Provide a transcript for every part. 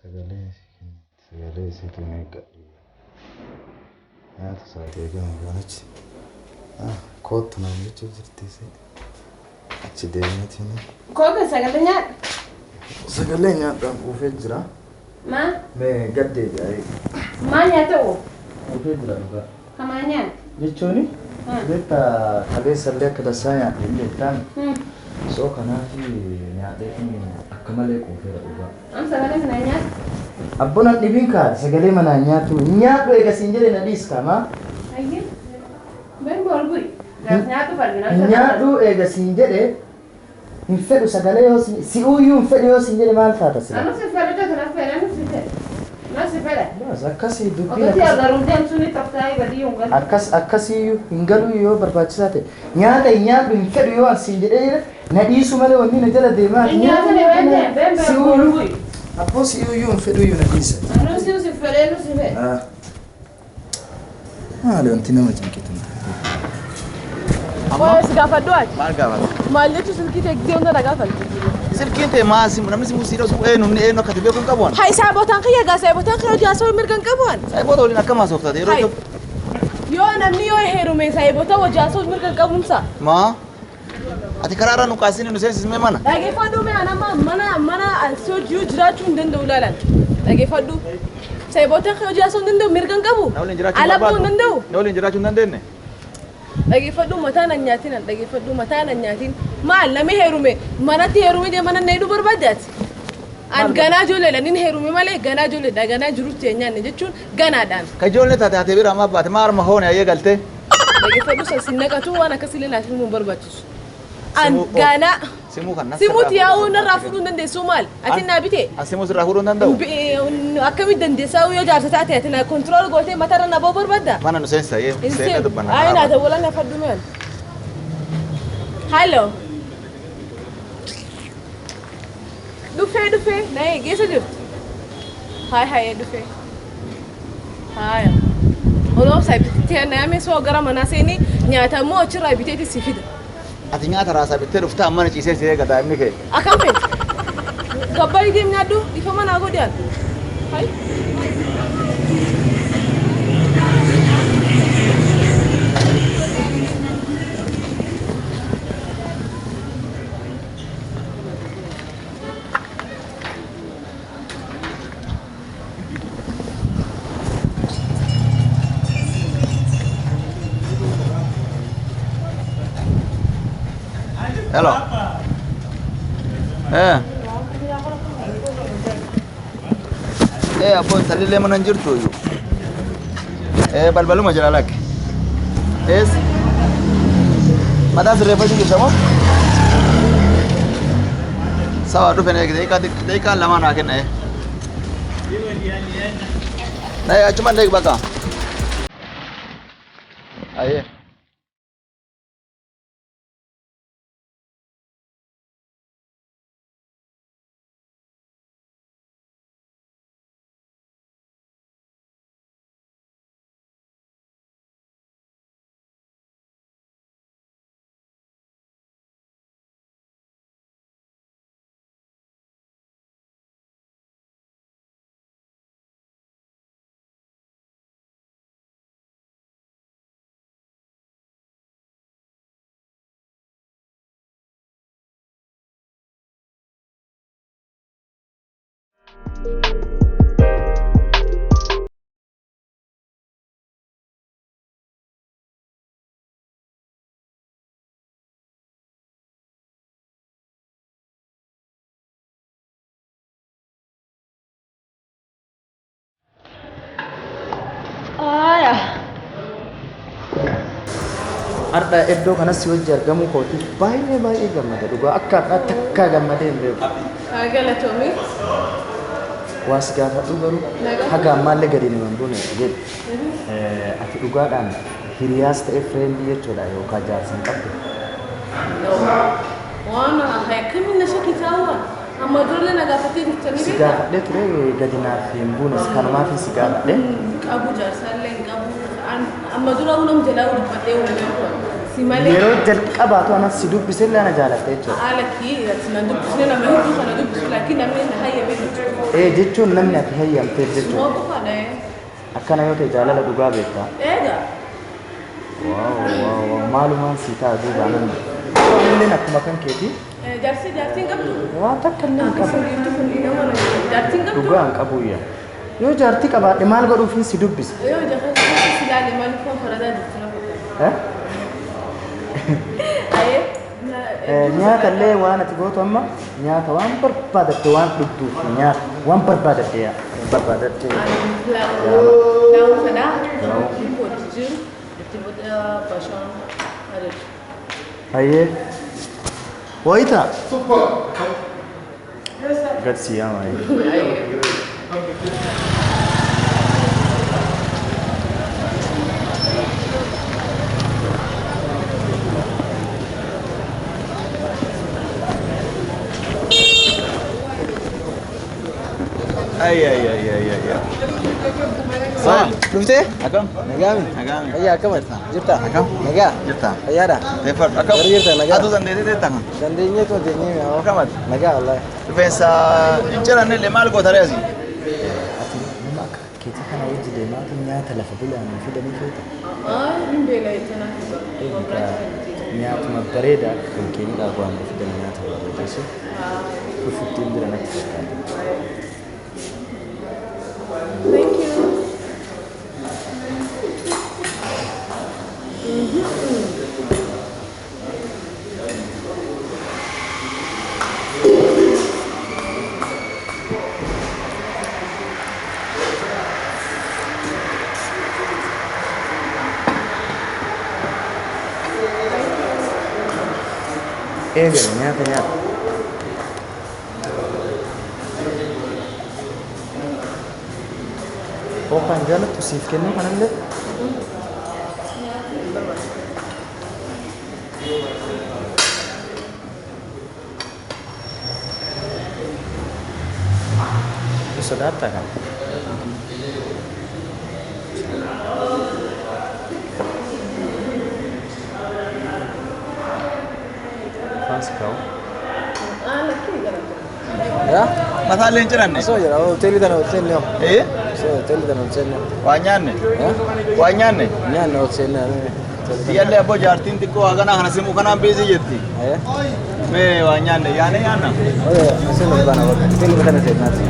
sagalee situ meeqa nyaata saatee gama baanachi kootu naan jechuuf jirtiisi achi deemeetiin kooka sagalee nyaadhaan kuufee jira maa mee gaddee jaayee maa nyaata'u kuufee jira dhugaa kamaa nyaata jechuuni beekta kaleessallee akka dassaa nyaadhee beektaan soo kanaafi nyaadhee akka malee kuufeera dhugaa sagalee kana nyaata abbona dhibin ka sagalee mana nyaatu nyaadhu eega siin jedhe na dhiis kama ayye ben bolbui nyaatu falmina nyaadhu eega siin jedhe hin fedhu sagalee yoo si uyyuu hin fedhu yoo siin jedhe maal taata sila anu si fedhu kana fedhan si fedha ma si fedha bas akkasii dubbii akkasii agaruu deemsuni taftaayii badii hungan akkasii hin galuu yoo barbaachisaa ta'e nyaata hin nyaadhu hin fedhu yoo siin jedhe na dhiisu malee wanni na jala deemaa nyaata ne wende ben bolbui Apo si uyu mfedu uyu nadisa. Anu si fere no si fe. Leo ntina majinkita. Amma si gafaddu ati. Maal gaafata? Maal jechu silkite gidee hunda dhagaafal. Silkiinte maasi namni si musiidha sun numni eenyu akka beekuun qabuun. Hai saabotaan kiyya gaa saabotaan kiyya jaasoo mirgan qabuun. Saaboota waliin akkam haasoftate yeroo yoo namni yoo heerume saaboota wajaasoo mirgan qabuunsa. Maa ati karaarra nu kaasini nu seensismee mana. Dhageeffadhu mee anama mana ansoo jiru jiraachuu hin danda'u laalan. Dhageeffadhu. Saaboota kiyya jaasoo hin danda'u mirgan qabu. Alabuu hin danda'u. Na waliin jiraachuu hin dandeenye. Dhageeffadhu mataan an nyaatin an dhageeffadhu mataan an nyaatin maal namni heerume manatti heerume jee mana needuu barbaadaati. An ganaa ijoolleedha nin heerume malee ganaa ijoolleedha ganaa jirutti nyaanne jechuun ganaadhaan. Ka ijoollee taate ati bira amma baate maa harma hoone ayyee galtee. Dhageeffadhu sin naqatu waan akkasii illee naaf hin barbaachisu. An ganaa simuu kan nasa. Simuuti yaa'uu narraa fudhuu hin dandeessu maal? Ati naa bitee? Asimuu sirraa fudhuu hin danda'u. Akkamitti dandeessaa yoo jaarsa taate ati naa kontirool gootee matarra na ba'uu barbaadda? Mana nu seensa yee seena dubbanna. Ayi naa dawwalan na fadhu meen. Hello. Dhufee na eegeessa jirtu. Hayi dhufee. Haaya. Oloo saayibititti naamee soo gara manaa seenii nyaata immoo achirraa biteeti si fida. Ati nyaata raasaa bittee dhuftaa amma ciisee si eegata inni kee. Akkam feeti? Gabbarii deem nyaaddu ifa manaa godhaan. Hayi. Hello. Abboon talillee mana hin jirtu iyyuu. Balbaluma jira lakke. Mataa sirreeffachuu jirta moo? Sawa dhufe daqiiqaan lama naa kenna. Achumaan deebi bakka. Ayyee. Arda iddoo kanas wajji argamuu kooti baay'ee gammada dhugaa akka takkaa gammadee hin beeku. Galatoomii. Was gaafadhu garuu haga ammaallee gadi nama hin buune jedhu. Ati dhugaadhaan hiriyaas ta'e fireendii jechuudha yookaan jaarsa hin qabdu. Waan akkamiin na shakkitaawwa amma durre na gaafatee jirtanii Si gaafadhee ture gadi naaf hin buune kanumaaf si gaafadhee. Qabu jaarsaallee hin qabu amma dura unam jalaa dubbadhee uummata Simale. Yeroo jalqabaatu anas si dubbise illee ana jaalatte jechuudha. Alaki sinan dubbisne nama hedduu kana dubbisu laakiin namni na hayyame jechuudha. Jechuun namni ati hayyamteef jechuudha. Moo bufaadha. Akkana yoo ta'e jaalala dhugaa beektaa. Eegaa. Waaw maalumaan si ta'a duuba namni. Illeen akkuma kan keeti. Jaartiin qabdu. Waan takka illee hin qabu. Jaartiin qabdu. Dhugaa hin qabuyyaa. Yoo jaartii qabaadhe maal godhuufiin si dubbisa. Yoo jaartii si ilaale maaliif waan faradaa jirtu na nyaata illee waan ati gootu amma nyaata waan barbaadatte waan dhugduuf nyaata waan barbaadatte barbaadatte. Laawun sanaa kooti jiru itti booda bashaan adeemu. Hayyee wayita gad siyaa maayee. Ay. Sal, Dhufte? akam? Nagaami? Nagaami. Ayyaa akkamati? Jirta? Akam? Nagaa? Jirta. Fayyaadha? Tefar, akam? Gara jirta nagaa? Atu dandeetee takan. Dandeenyeetu dandeenyee haa? Akamat. Nagaa wallaahi. Rifeensa jiran illee maal gootaree asii? Ati nama akka keetii kana wajji deemaatu nyaata lafa bulaan fidanii feeta. Hin beela Nyaatuma bareedaa kan keenyadhaa bu'aan fidan nyaata bareedeessu fufuttiin jira natti fakkaata. Thank you. Eegale nyaata. Kan jaalattu siif kennu kanallee. Sodaattaa kan. Faansi kaa'u. Yaa? Mataa illee hin ciranne? Osoo jira hoteelii tana hoteelli hoo? Osoo hoteelii tana hoteelli hoo? Waa nyaanne? Waa nyaanne? Nyaanne hoteelli Iyyallee abboo jaartiin xiqqoo haganaa kana simuu kanaan beezii jetti. Mee waa nyaanne yaane yaanna? Oye, hoteelli bana hoteelli tana seenaati.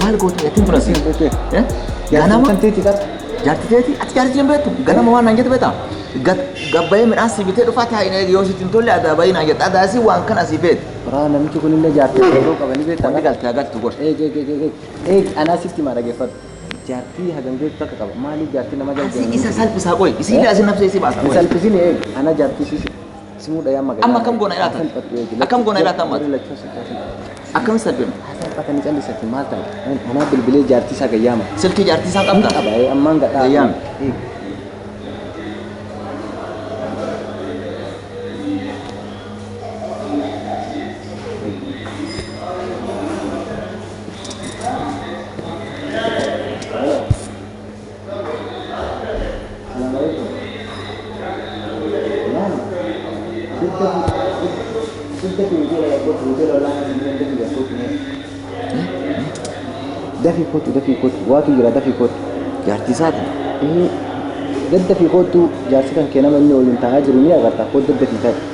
Maal goota yakin fudhasi? Ganama? Jaartii teeti? Ati jaartii hin beektu? Ganama waan naan jette beektaa? Gabbayee midhaan si bitee dhufaa taa'ee yoo sitti hin tolle aadaa bayii naan jette. Adaasii waan kana si beekte. Raa namichi kunillee jaartii yeroo qabanii beektaa? Wanti galtee agartu godhe. Anaa sitti maa dhageeffadhu. Jaartii hagam beektu akka qaba. Maaliif jaartii nama Asii isa salphisaa qoy. Isiin asii nafsa isii baasa. Hin salphisini ana jaartii simuu dhayaa magaalaa. Amma akkam goona ilaata? Akkam goona ilaata amma? Akkam salphina? Salphatanii callisatti maal ta'a? Anaa bilbilee jaartii isaa gayyaama. Silkii jaartii isaa qabda? Qaba ammaan gadhaa. Gayyaama. دفي كوت واتو جرا دفي كوت jaartii isaati. دد في كوت جارسي كان كنا مني ولين تهاجر مني أغرت كوت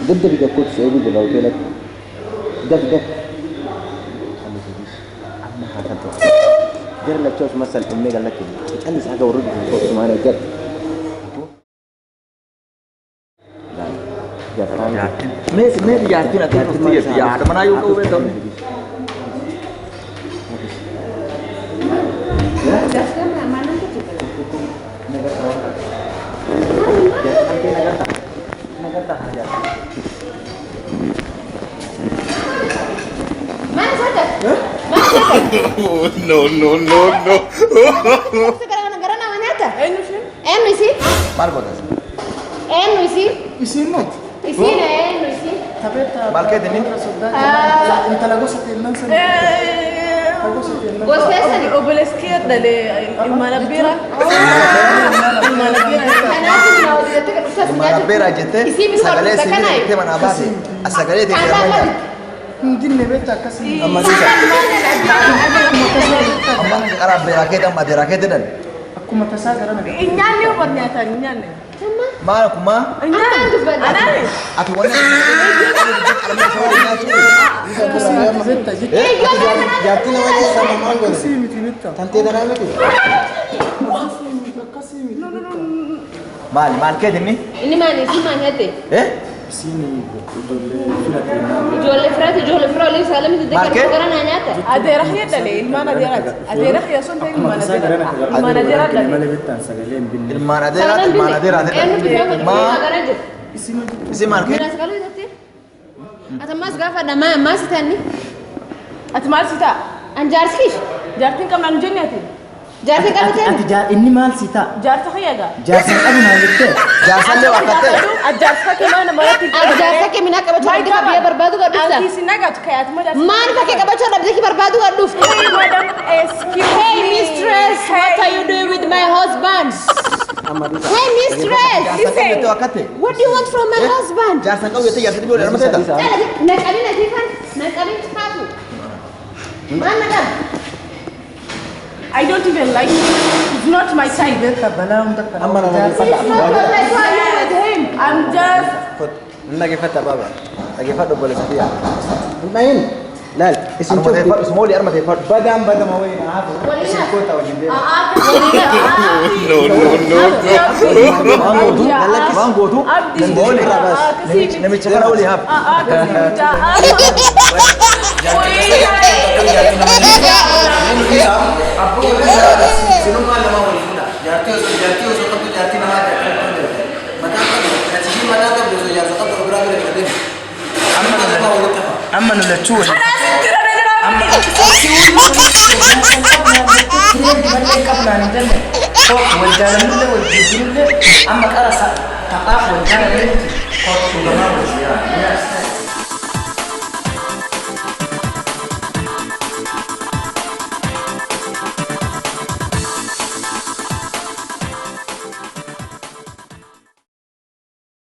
دد في كوت سيبي جرا وكيلك دف أما هذا جر لك شوش مثل أمي قال لك أنا ساعة ورد في كوت ما أنا جر Mee jaartiin ati turtii yaa haadha manaa yoo ta'u beektu. No. Enu isi? Maal gootas? Enu isi? Isiin mot. Isin enu isi? Maal keetiin ni? Intala gosa kennan sana. Gosa sani? Obboleeskii dale ilmaana bira. Mana beeraa jettee sagalee sibiila jettee manaa baate sagalee ta'e jedhamaa Hindi nebeta akkasii. amma karaa beeraa kee dhamma beeraa kee jedhan Akkuma tasaa gara nagaa. Nyaanni uffat nyaataan nyaanni. maal kumaa Anaani. ati wanni jaartii nama keessaa maal godhe Akkasii miti bitta. tantee danaa miti Akkasii miti. maal keetiin ni? Ini mana isi mana te? Isiin ijoollee filatee naa. Ijoollee firaa olii saalam itti Maal kee? gara naa nyaata. Adeera hiyya dale ilmaan adeeraati. Adeera hiyya sun ta'e Akkuma ilmaan tasaa gara adeera. nagaa. Ilmaan adeera dale. Malee bittaan sagalee hin binne. ilmaan adeeraa Enu bifa maa gara jiru. isi maal kee? Mana sagalee irratti. Atamas gaafa dhamaa ammaa si tanni. Ati maal si ta'a? Anjaarsiif. Jaartiin qabnaan hin jenne ati. Jaartii qabatee. inni maal si ta'a Jaarsa hiyya gaa. jaarsan qabu naan jettee jaarsallee wakkattee Jaarsa kee maana maratti. Jaarsa kee mina qabachuu dhabdee ka biyya barbaadu gadhuufta. Anti si nagaatu kayaatu ma jaarsa. Maal bakkee qabachuu dhabdee ki barbaadu gadhuufta. Madam, excuse Hey me. mistress, what are you doing with my husband? Hey mistress, jaarsan jettee wakkatte what do you want from my husband? jaarsan qabu jettee jaarsan ijoollee dhalma seeta Naqabi natiifan, naqabi taatu. Maal naqab? I don't even like him. He's not my type. Beektaa balaa hunda kana. amma nama It's not what I want with him. I'm just. dhageeffadha baaba dhageeffadha obboleessa kiyya nayin laal isin arma teeffadhu ismoolii arma teeffadhu badaan badama wayin haafu isin koota wajjin deemu waan gootu namicha kana olii haaf Amma nulachuu wali. Waljaalallee waljijjiirullee amma qara ta'aaf waljaalallee kootu gamaa wajjin.